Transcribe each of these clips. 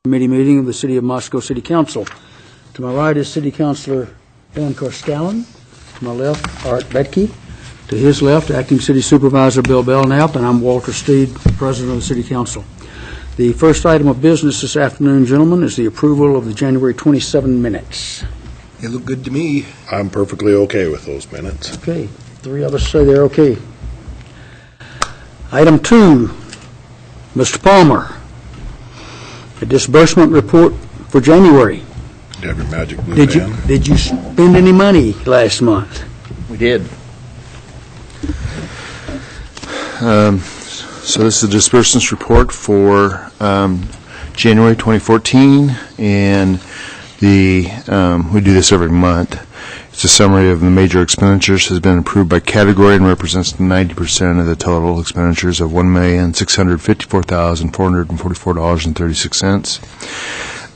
Committee meeting of the City of Moscow City Council. To my right is City Councilor Van Korskallen. To my left, Art Betke. To his left, Acting City Supervisor Bill Belknap, and I'm Walter Steed, President of the City Council. The first item of business this afternoon, gentlemen, is the approval of the January 27 minutes. They look good to me. I'm perfectly okay with those minutes. Okay, three of us say they're okay. Item 2, Mr. Palmer. A disbursement report for January. Do you have your magic blue pen? Did you spend any money last month? We did. So this is the disbursements report for January 2014, and we do this every month. It's a summary of the major expenditures has been approved by category and represents 90% of the total expenditures of $1,654,444.36.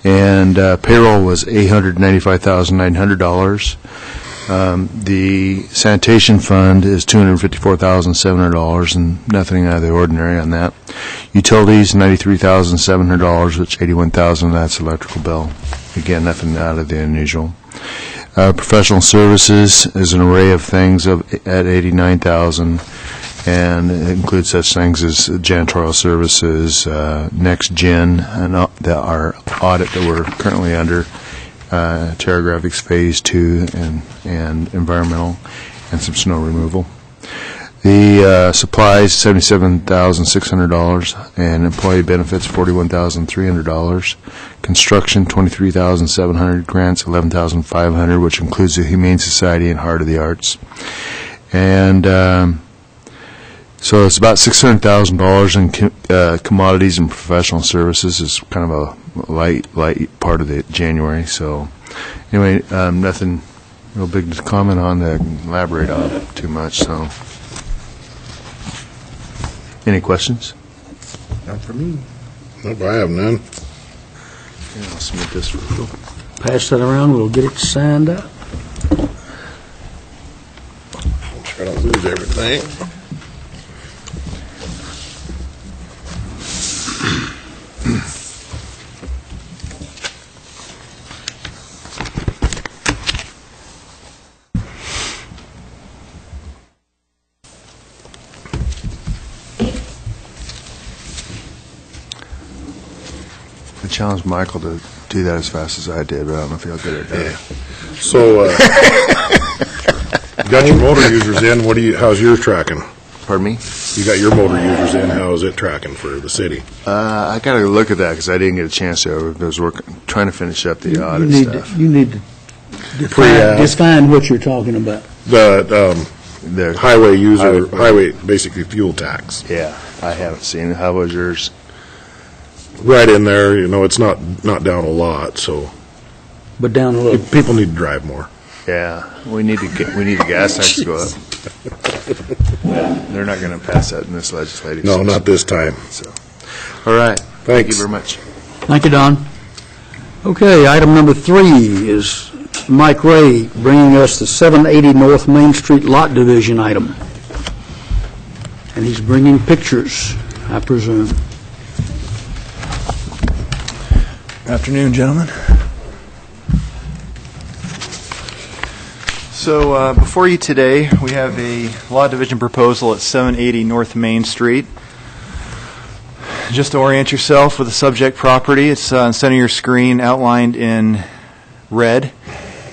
And payroll was $895,900. The sanitation fund is $254,700, and nothing out of the ordinary on that. Utilities, $93,700, which $81,000, that's electrical bill. Again, nothing out of the unusual. Professional services is an array of things at $89,000, and it includes such things as janitorial services, Next Gen, and our audit that we're currently under, Terragraphics Phase 2, and environmental, and some snow removal. The supplies, $77,600, and employee benefits, $41,300. Construction, $23,700. Grants, $11,500, which includes the Humane Society and Heart of the Arts. And so it's about $600,000 in commodities and professional services. Is kind of a light part of the January. So anyway, nothing real big to comment on, to elaborate on too much. So. Any questions? Not for me. Nope, I have none. Yeah, I'll submit this for Bill. Pass that around, we'll get it signed up. Make sure I don't lose everything. I challenged Michael to do that as fast as I did, but I don't know if he'll get it done. Yeah. So, you got your motor users in. How's yours tracking? Pardon me? You got your motor users in. How is it tracking for the city? I got to look at that because I didn't get a chance to. I was trying to finish up the audit stuff. You need to define what you're talking about. The highway user, basically fuel tax. Yeah, I haven't seen it. How was yours? Right in there, it's not down a lot, so. But down a little. People need to drive more. Yeah, we need the gas tax to go up. They're not going to pass that in this legislative No, session. not this time. So, all right. Thank you very much. Thank you, Don. Okay, item number 3 is Mike Ray bringing us the 780 North Main Street lot division item. And he's bringing pictures, I presume. Afternoon, gentlemen. So before you today, we have a lot division proposal at 780 North Main Street. Just to orient yourself with the subject property, it's on the center of your screen outlined in red.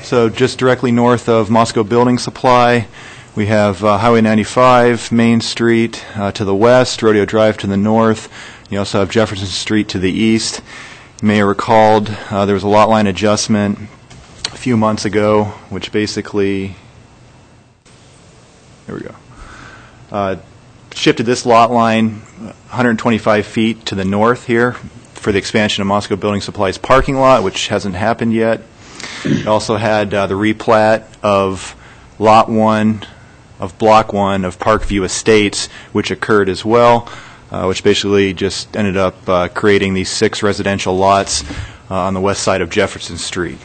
So just directly north of Moscow Building Supply, we have Highway 95, Main Street to the west, Rodeo Drive to the north. You also have Jefferson Street to the east. You may have recalled there was a lot line adjustment a few months ago, which basically, there we go, shifted this lot line 125 feet to the north here for the expansion of Moscow Building Supply's parking lot, which hasn't happened yet. It also had the replat of Lot 1 of Block 1 of Parkview Estates, which occurred as well. Which basically just ended up creating these 6 residential lots on the west side of Jefferson Street.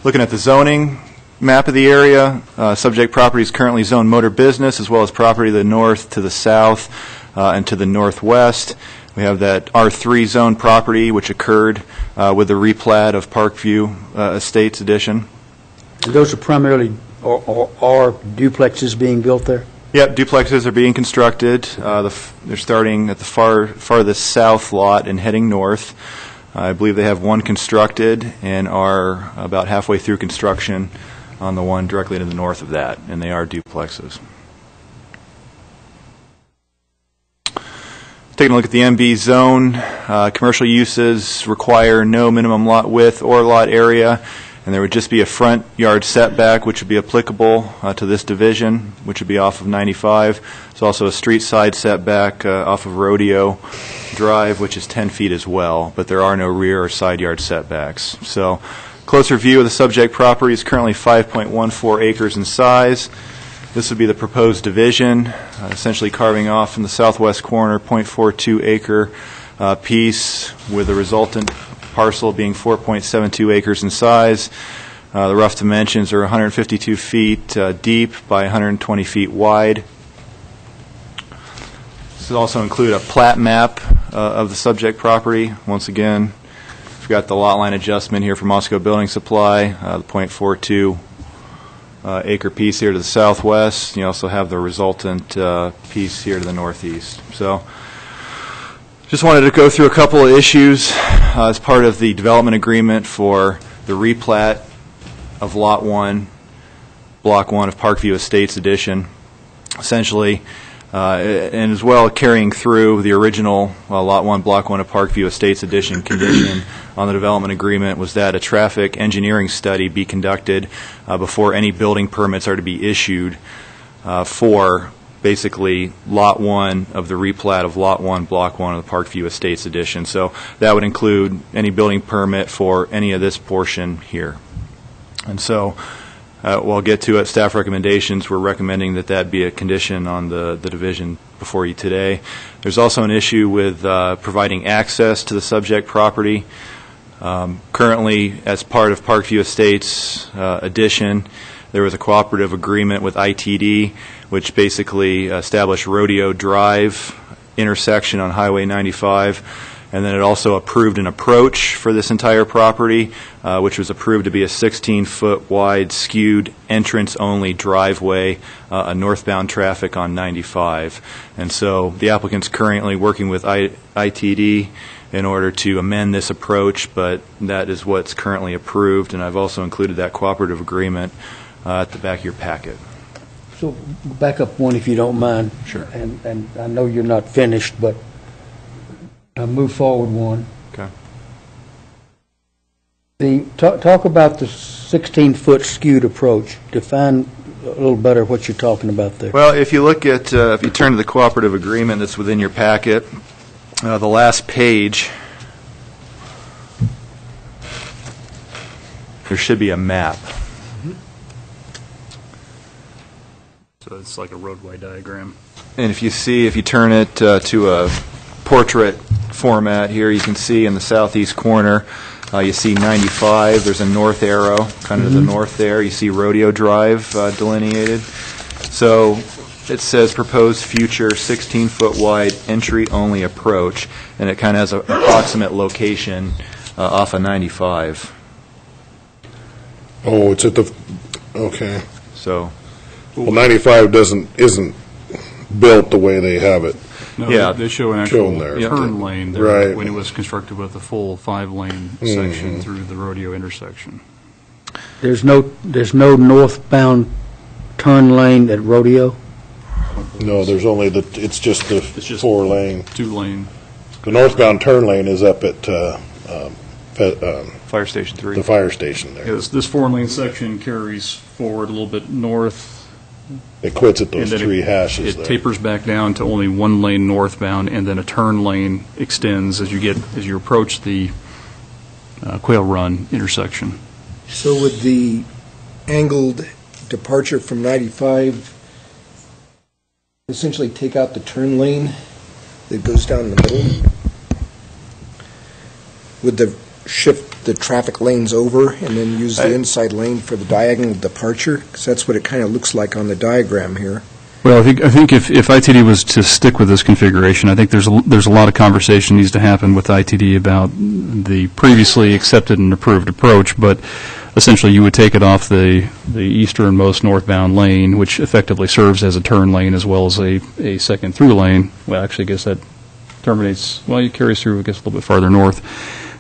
Looking at the zoning map of the area, subject property is currently zoned motor business, as well as property to the north, to the south, and to the northwest. We have that R3 zone property, which occurred with the replat of Parkview Estates Edition. And those are primarily are duplexes being built there? Yep, duplexes are being constructed. They're starting at the farthest south lot and heading north. I believe they have one constructed and are about halfway through construction on the one directly to the north of that, and they are duplexes. Taking a look at the MB zone, commercial uses require no minimum lot width or lot area, and there would just be a front yard setback which would be applicable to this division, which would be off of 95. There's also a street side setback off of Rodeo Drive, which is 10 feet as well, but there are no rear or side yard setbacks. So, closer view of the subject property is currently 5.14 acres in size. This would be the proposed division, essentially carving off in the southwest corner 0.42 acre piece with the resultant parcel being 4.72 acres in size. The rough dimensions are 152 feet deep by 120 feet wide. This will also include a plat map of the subject property. Once again, we've got the lot line adjustment here for Moscow Building Supply, the 0.42 acre piece here to the southwest. You also have the resultant piece here to the northeast. So, just wanted to go through a couple of issues as part of the development agreement for the replat of Lot 1, Block 1 of Parkview Estates Edition. Essentially, and as well carrying through the original Lot 1, Block 1 of Parkview Estates Edition condition on the development agreement was that a traffic engineering study be conducted before any building permits are to be issued for basically Lot 1 of the replat of Lot 1, Block 1 of the Parkview Estates Edition. So that would include any building permit for any of this portion here. And so we'll get to it. Staff recommendations, we're recommending that that be a condition on the division before you today. There's also an issue with providing access to the subject property. Currently, as part of Parkview Estates Edition, there was a cooperative agreement with ITD, which basically established Rodeo Drive intersection on Highway 95, and then it also approved an approach for this entire property, which was approved to be a 16-foot wide skewed entrance-only driveway, a northbound traffic on 95. And so the applicant's currently working with ITD in order to amend this approach, but that is what's currently approved, and I've also included that cooperative agreement at the back of your packet. So back up one if you don't mind. Sure. And I know you're not finished, but move forward one. Okay. Talk about the 16-foot skewed approach. Define a little better what you're talking about there. Well, if you look at, if you turn to the cooperative agreement that's within your packet, the last page, there should be a map. So it's like a roadway diagram. And if you turn it to a portrait format here, you can see in the southeast corner, you see 95. There's a north arrow, kind of to the north there. You see Rodeo Drive delineated. So it says proposed future 16-foot wide entry-only approach, and it kind of has an approximate location off of 95. Oh, it's at the, okay. So, Well, 95 isn't built the way they have it. No, Yeah. they show an Shown actual there. turn lane there Right. when it was constructed with a full 5-lane section through the rodeo intersection. There's no northbound turn lane at Rodeo? No, there's only it's just the It's just 4-lane. 2-lane. The northbound turn lane is up at Fire Station 3. the fire station there. Yes, this 4-lane section carries forward a little bit north. It quits at those and then three hashes It there. tapers back down to only 1 lane northbound, and then a turn lane extends as you approach the Quail Run intersection. So would the angled departure from 95 essentially take out the turn lane that goes down the middle? Would the shift the traffic lanes over and then use the inside lane for the diagonal departure? Because that's what it kind of looks like on the diagram here. Well, I think if ITD was to stick with this configuration, I think there's a lot of conversation needs to happen with ITD about the previously accepted and approved approach, but essentially you would take it off the easternmost northbound lane, which effectively serves as a turn lane as well as a second through lane. Well, actually, I guess that terminates, well, it carries through, I guess, a little bit farther north.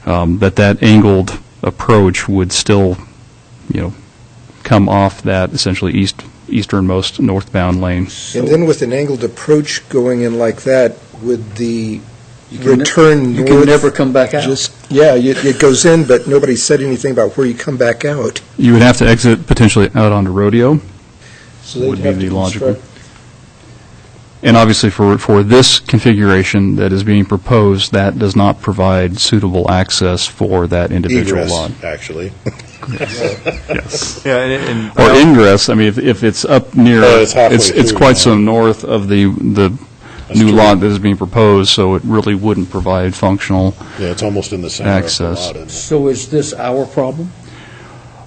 That angled approach would still, come off that essentially easternmost northbound lane. And then with an angled approach going in like that, would the return north... You can never come back out. It goes in, but nobody said anything about where you come back out. You would have to exit potentially out onto Rodeo. So they'd Would be have to the logical. construct- And obviously, for this configuration that is being proposed, that does not provide suitable access for that individual Egress, lot. actually. Yes. Yeah, and Or ingress, I mean, if it's up near, It's halfway it's through quite now. some north of the That's new true. lot that is being proposed, so it really wouldn't provide functional Yeah, it's almost in the center Access. of the lot, isn't it? So is this our problem,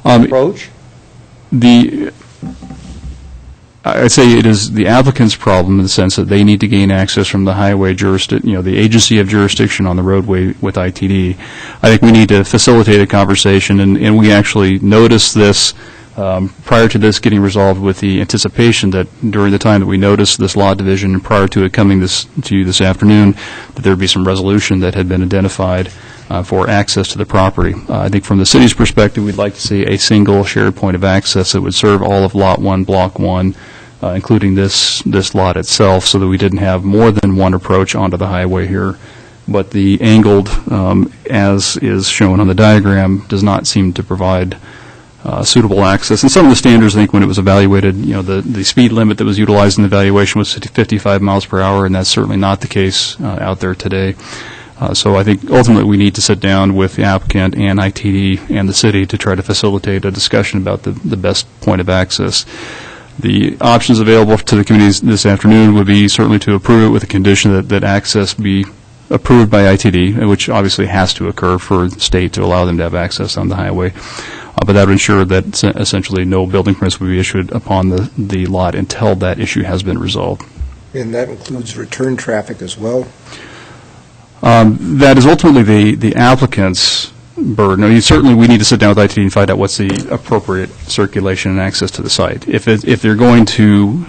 Um, approach? I'd say it is the applicant's problem in the sense that they need to gain access from the highway jurisdiction, the agency of jurisdiction on the roadway with ITD. I think we need to facilitate a conversation, and we actually noticed this prior to this getting resolved with the anticipation that during the time that we noticed this lot division and prior to it coming to you this afternoon, that there would be some resolution that had been identified for access to the property. I think from the city's perspective, we'd like to see a single shared point of access that would serve all of Lot 1, Block 1, including this lot itself, so that we didn't have more than one approach onto the highway here. But the angled, as is shown on the diagram, does not seem to provide suitable access. And some of the standards, I think, when it was evaluated, the speed limit that was utilized in the evaluation was 55 miles per hour, and that's certainly not the case out there today. So I think ultimately we need to sit down with the applicant and ITD and the city to try to facilitate a discussion about the best point of access. The options available to the committee this afternoon would be certainly to approve it with the condition that access be approved by ITD, which obviously has to occur for the state to allow them to have access on the highway. But that would ensure that essentially no building permits would be issued upon the lot until that issue has been resolved. And that includes return traffic as well? That is ultimately the applicant's burden. I mean, certainly, we need to sit down with ITD and find out what's the appropriate circulation and access to the site. If they're going to,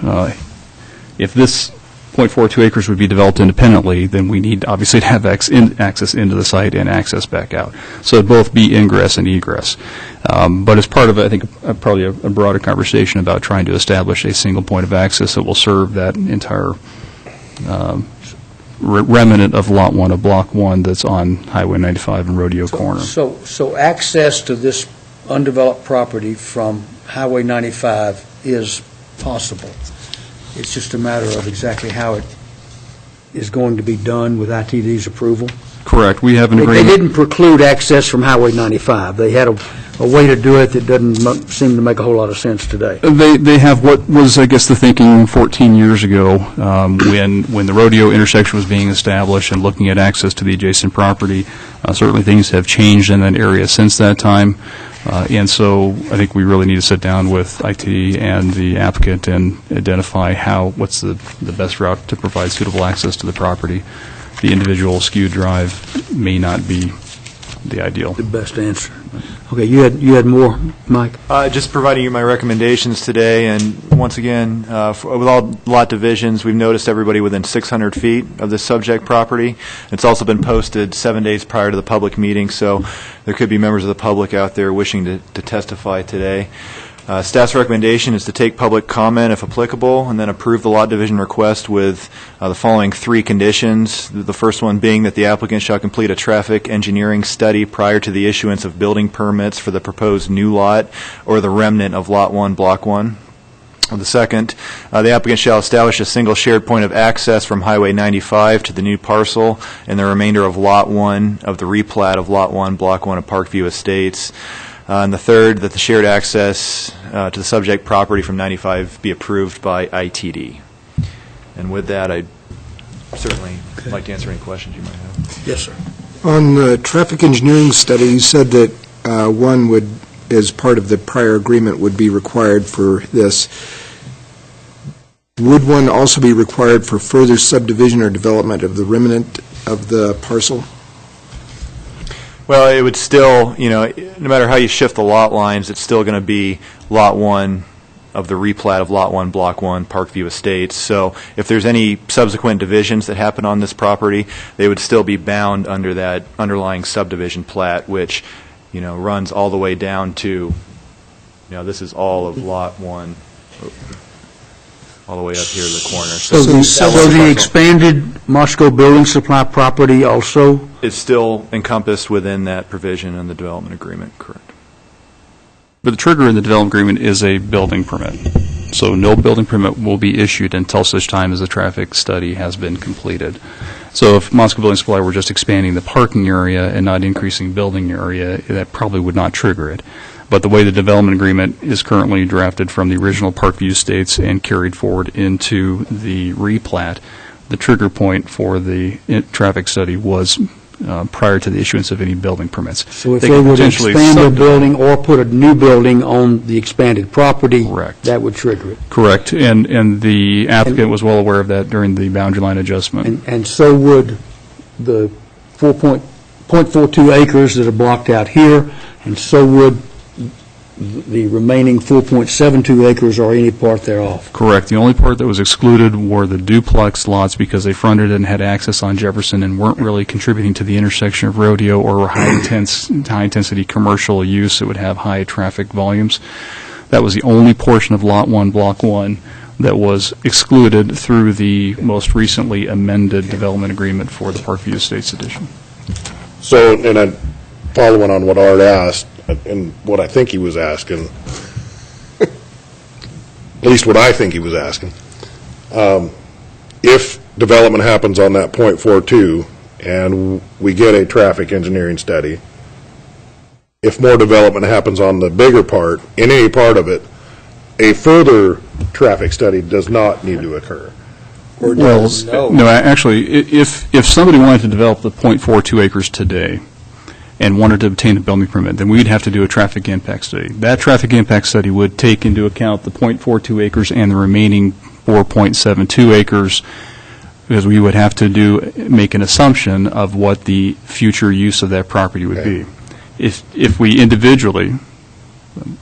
if this 0.42 acres would be developed independently, then we need obviously to have access into the site and access back out. So it'd both be ingress and egress. But as part of, I think, probably a broader conversation about trying to establish a single point of access that will serve that entire remnant of Lot 1 of Block 1 that's on Highway 95 and Rodeo Corner. So access to this undeveloped property from Highway 95 is possible. It's just a matter of exactly how it is going to be done with ITD's approval. Correct. We have an They agreement. didn't preclude access from Highway 95. They had a way to do it that doesn't seem to make a whole lot of sense today. They have what was, I guess, the thinking 14 years ago when the rodeo intersection was being established and looking at access to the adjacent property. Certainly things have changed in that area since that time. And so I think we really need to sit down with IT and the applicant and identify what's the best route to provide suitable access to the property. The individual skewed drive may not be the ideal. The best answer. Okay, you had more, Mike? Just providing you my recommendations today, and once again, with all lot divisions, we've noticed everybody within 600 feet of the subject property. It's also been posted 7 days prior to the public meeting, so there could be members of the public out there wishing to testify today. Staff's recommendation is to take public comment if applicable, and then approve the lot division request with the following 3 conditions. The first one being that the applicant shall complete a traffic engineering study prior to the issuance of building permits for the proposed new lot or the remnant of Lot 1, Block 1. The second, the applicant shall establish a single shared point of access from Highway 95 to the new parcel and the remainder of Lot 1 of the replat of Lot 1, Block 1 of Parkview Estates. And the third, that the shared access to the subject property from 95 be approved by ITD. And with that, I'd certainly like to answer any questions you might have. Yes, sir. On the traffic engineering study, you said that one would, as part of the prior agreement, would be required for this. Would one also be required for further subdivision or development of the remnant of the parcel? Well, it would still, no matter how you shift the lot lines, it's still going to be Lot 1 of the replat of Lot 1, Block 1, Parkview Estates. So if there's any subsequent divisions that happen on this property, they would still be bound under that underlying subdivision plat, which, runs all the way down to, this is all of Lot 1, all the way up here to the corner. So the expanded Moscow Building Supply property also? It's still encompassed within that provision in the development agreement, correct? But the trigger in the development agreement is a building permit. So no building permit will be issued until such time as the traffic study has been completed. So if Moscow Building Supply were just expanding the parking area and not increasing building area, that probably would not trigger it. But the way the development agreement is currently drafted from the original Parkview Estates and carried forward into the replat, the trigger point for the traffic study was prior to the issuance of any building permits. So if they would expand a building or put a new building on the expanded property, correct, that would trigger it. Correct. And the applicant was well aware of that during the boundary line adjustment. And so would the 4.42 acres that are blocked out here, and so would the remaining 4.72 acres or any part thereof. Correct. The only part that was excluded were the duplex lots because they fronted and had access on Jefferson and weren't really contributing to the intersection of rodeo or high-intensity commercial use that would have high traffic volumes. That was the only portion of Lot 1, Block 1, that was excluded through the most recently amended development agreement for the Parkview Estates Edition. So, and I'm following on what Art asked, and what I think he was asking, at least what I think he was asking, if development happens on that .42 and we get a traffic engineering study, if more development happens on the bigger part, in any part of it, a further traffic study does not need to occur. Or Well, does? no, actually, if somebody wanted to develop the .42 acres today and wanted to obtain a building permit, then we'd have to do a traffic impact study. That traffic impact study would take into account the .42 acres and the remaining 4.72 acres, because we would have to make an assumption of what the future use of that property would be. If we individually,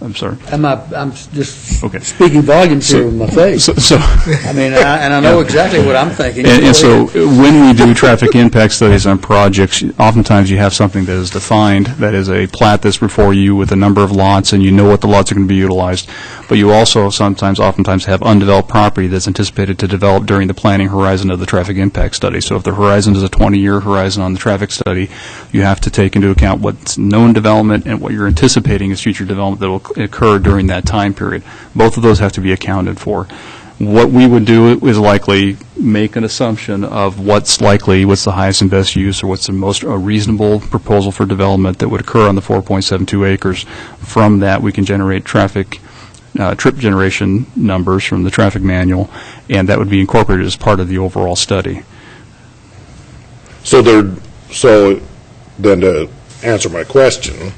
I'm sorry. I'm just Okay. speaking volumes here with my face. So I mean, and I know exactly what I'm thinking. And so when we do traffic impact studies on projects, oftentimes you have something that is defined, that is a plat that's before you with a number of lots, and you know what the lots are going to be utilized. But you also oftentimes have undeveloped property that's anticipated to develop during the planning horizon of the traffic impact study. So if the horizon is a 20-year horizon on the traffic study, you have to take into account what's known development and what you're anticipating is future development that will occur during that time period. Both of those have to be accounted for. What we would do is likely make an assumption of what's the highest and best use, or what's the most reasonable proposal for development that would occur on the 4.72 acres. From that, we can generate traffic trip generation numbers from the traffic manual, and that would be incorporated as part of the overall study. So then to answer my question,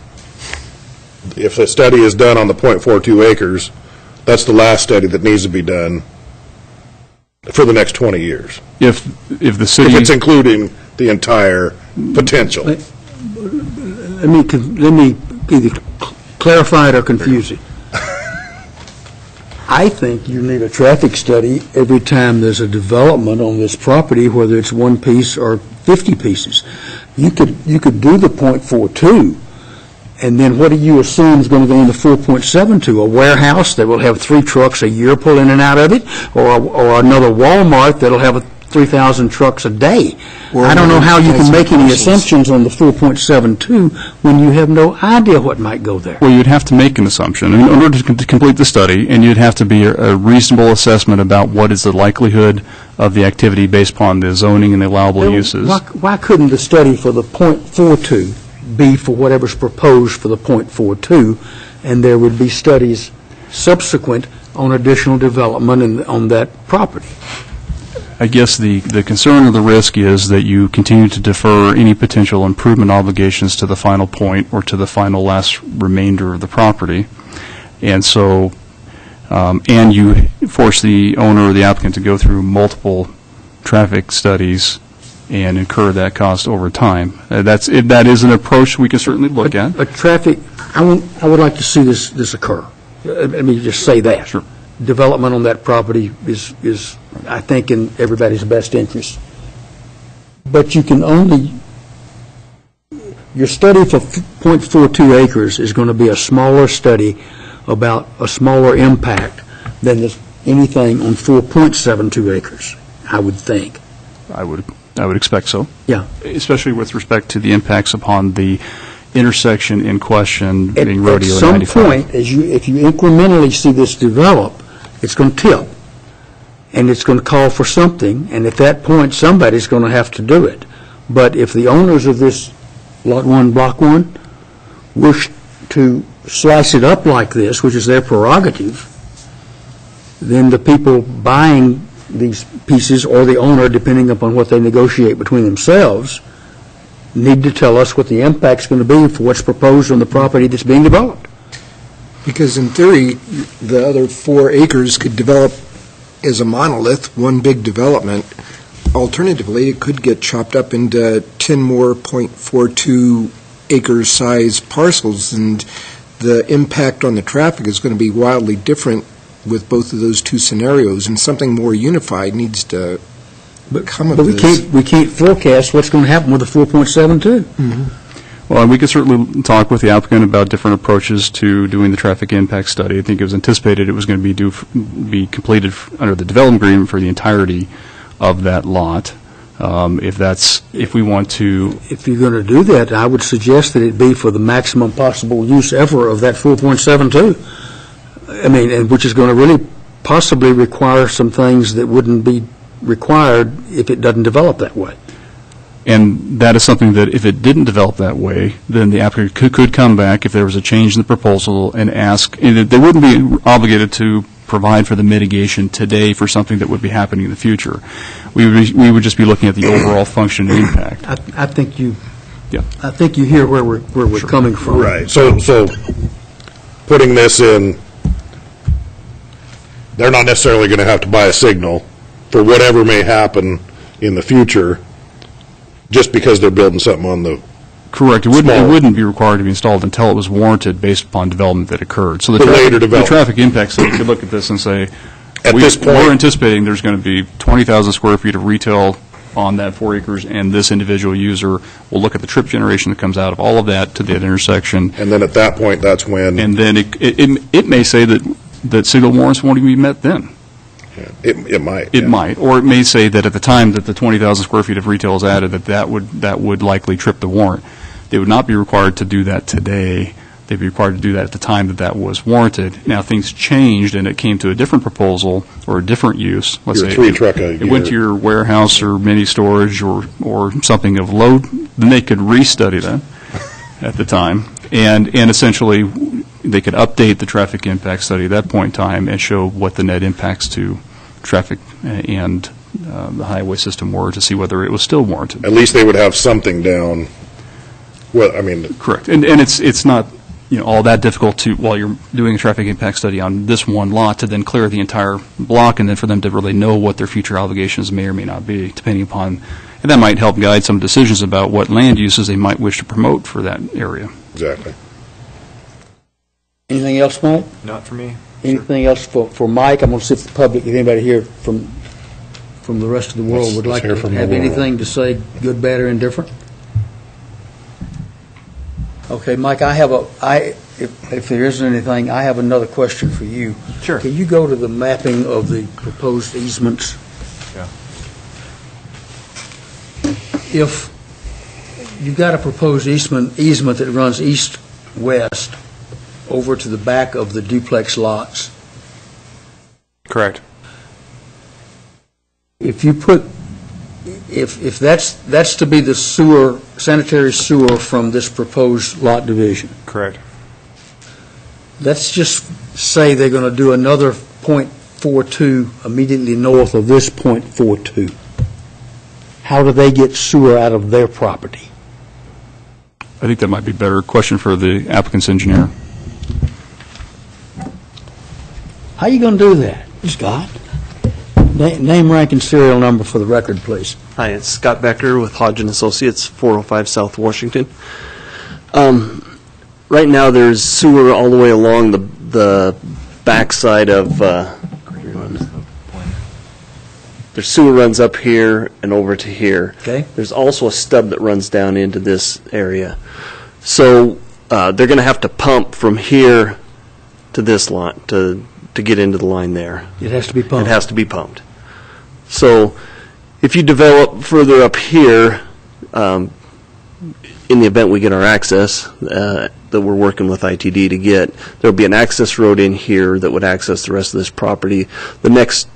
if the study is done on the .42 acres, that's the last study that needs to be done for the next 20 years. If the city... If it's including the entire potential. Let me either clarify it or confuse it. I think you need a traffic study every time there's a development on this property, whether it's one piece or 50 pieces. You could do the .42, and then what do you assume is going to go in the 4.72? A warehouse that will have 3 trucks a year pull in and out of it, or another Walmart that'll have 3,000 trucks a day. I don't know how you can make any assumptions on the 4.72 when you have no idea what might go there. Well, you'd have to make an assumption in order to complete the study, and you'd have to be a reasonable assessment about what is the likelihood of the activity based upon the zoning and the allowable uses. Why couldn't the study for the .42 be for whatever's proposed for the .42, and there would be studies subsequent on additional development on that property? I guess the concern or the risk is that you continue to defer any potential improvement obligations to the final point or to the final last remainder of the property. And so and you force the owner or the applicant to go through multiple traffic studies and incur that cost over time. That is an approach we can certainly look at. But traffic, I would like to see this occur. Let me just say that. Sure. Development on that property is, I think, in everybody's best interest. But you can only, your study for .42 acres is going to be a smaller study about a smaller impact than anything on 4.72 acres, I would think. I would expect so. Yeah. Especially with respect to the impacts upon the intersection in question being At Rodeo and some 95. point, if you incrementally see this develop, it's going to tip, and it's going to call for something, and at that point, somebody's going to have to do it. But if the owners of this Lot 1, Block 1, wish to slice it up like this, which is their prerogative, then the people buying these pieces, or the owner, depending upon what they negotiate between themselves, need to tell us what the impact's going to be for what's proposed on the property that's being developed. Because in theory, the other 4 acres could develop as a monolith, one big development. Alternatively, it could get chopped up into 10 more .42 acre size parcels, and the impact on the traffic is going to be wildly different with both of those two scenarios, and something more unified needs to come of But this. we can't forecast what's going to happen with the 4.72. Well, and we could certainly talk with the applicant about different approaches to doing the traffic impact study. I think it was anticipated it was going to be completed under the development agreement for the entirety of that lot. If we want to, If you're going to do that, I would suggest that it be for the maximum possible use ever of that 4.72. I mean, and which is going to really possibly require some things that wouldn't be required if it doesn't develop that way. and that is something that if it didn't develop that way, then the applicant could come back if there was a change in the proposal and ask, and they wouldn't be obligated to provide for the mitigation today for something that would be happening in the future. We would just be looking at the overall function and impact. I think you, Yeah. I think you hear where we're coming from. Right, so putting this in, they're not necessarily going to have to buy a signal for whatever may happen in the future, just because they're building something on the, Correct. It Small. wouldn't be required to be installed until it was warranted based upon development that occurred. So The later the development. traffic impact study could look at this and say, At this point- we're anticipating there's going to be 20,000 square feet of retail on that 4 acres, and this individual user will look at the trip generation that comes out of all of that to that intersection. and then at that point, that's when And then it may say that signal warrants won't even be met then. it might. It yeah. might. Or it may say that at the time that the 20,000 square feet of retail is added, that would likely trip the warrant. They would not be required to do that today. They'd be required to do that at the time that was warranted. Now, things changed and it came to a different proposal or a different use. Let's Your say 3 truck a it went to year. your warehouse or mini storage or something of load, then they could restudy that at the time. And essentially, they could update the traffic impact study at that point in time and show what the net impacts to traffic and the highway system were to see whether it was still warranted. At least they would have something down. Well, I mean, Correct. And it's not, all that difficult to, while you're doing a traffic impact study on this one lot, to then clear the entire block and then for them to really know what their future obligations may or may not be, depending upon, and that might help guide some decisions about what land uses they might wish to promote for that area. exactly. Anything else, Mike? Not for me. Anything else for Mike? I'm going to see if the public, if anybody here from the rest of the world would Let's like hear to from the have world. anything to say, good, bad, or indifferent? Okay, Mike, if there isn't anything, I have another question for you. Sure. Can you go to the mapping of the proposed easements? Yeah. If you've got a proposed easement that runs east-west over to the back of the duplex lots, Correct. if you put, if that's to be the sanitary sewer from this proposed lot division, Correct. let's just say they're going to do another .42 immediately north of this .42. How do they get sewer out of their property? I think that might be a better question for the applicant's engineer. How you going to do that, Scott? Name, rank, and serial number for the record, please. Hi, it's Scott Becker with Hodge & Associates, 405 South Washington. Right now, there's sewer all the way along the backside of, there's sewer runs up here and over to here. Okay. There's also a stub that runs down into this area. So they're going to have to pump from here to this line to get into the line there. It has to be pumped. It has to be pumped. So if you develop further up here, in the event we get our access that we're working with ITD to get, there'll be an access road in here that would access the rest of this property. The next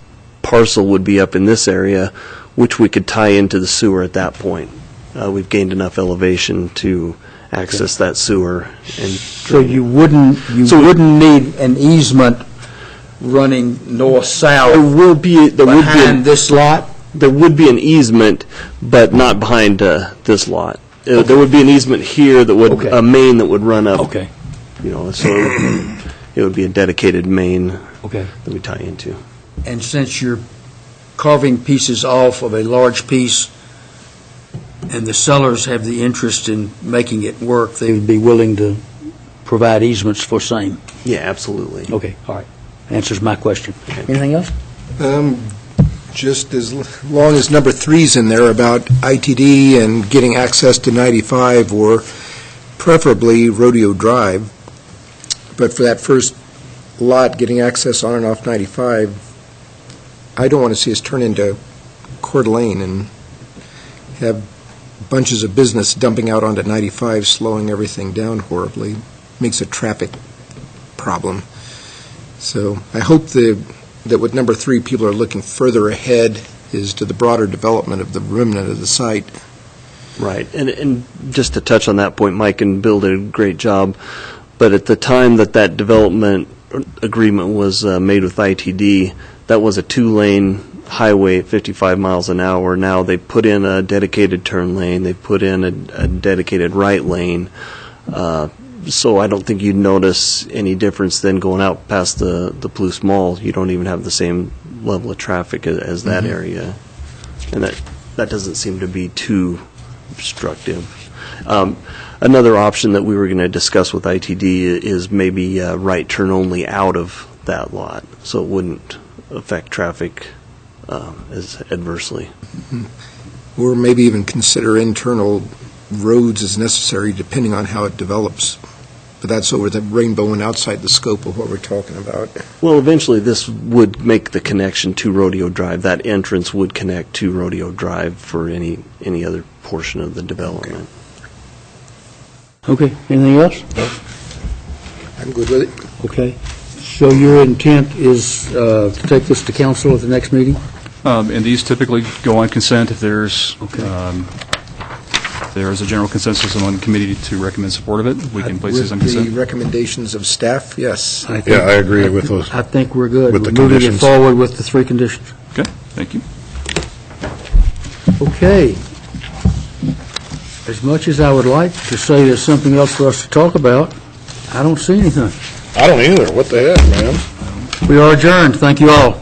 parcel would be up in this area, which we could tie into the sewer at that point. We've gained enough elevation to access that sewer. And So you wouldn't need an easement running north-south behind this lot? There would be an easement, but not behind this lot. There would be an easement here that would, Okay. a main that would run up. Okay, So it would be a dedicated main okay. that we tie into. And since you're carving pieces off of a large piece, and the sellers have the interest in making it work, they would be willing to provide easements for same? Yeah, absolutely. Okay, all right. Answers my question. Anything else? Just as long as number 3's in there about ITD and getting access to 95, or preferably Rodeo Drive. But for that first lot, getting access on and off 95, I don't want to see us turn into Coeur d'Alene and have bunches of business dumping out onto 95, slowing everything down horribly. Makes a traffic problem. So I hope that with number 3, people are looking further ahead is to the broader development of the remnant of the site. Right. And just to touch on that point, Mike and Bill did a great job. But at the time that development agreement was made with ITD, that was a 2-lane highway at 55 miles an hour. Now they put in a dedicated turn lane. They put in a dedicated right lane. So I don't think you'd notice any difference then going out past the Palouse Mall. You don't even have the same level of traffic as that area. And that doesn't seem to be too obstructive. Another option that we were going to discuss with ITD is maybe right turn only out of that lot, so it wouldn't affect traffic as adversely. Or maybe even consider internal roads as necessary, depending on how it develops. But that's over the rainbow and outside the scope of what we're talking about. Well, eventually this would make the connection to Rodeo Drive. That entrance would connect to Rodeo Drive for any other portion of the development. Okay, anything else? I'm good with it. Okay. So your intent is to take this to council at the next meeting? And these typically go on consent if there's, Okay. there is a general consensus among the committee to recommend support of it. We can place these on With consent. the recommendations of staff, yes. Yeah, I agree with those. I think we're good. With the We're moving it conditions. forward with the 3 conditions. Okay, thank you. Okay. As much as I would like to say there's something else for us to talk about, I don't see anything. I don't either. What the heck, man? We are adjourned. Thank you all.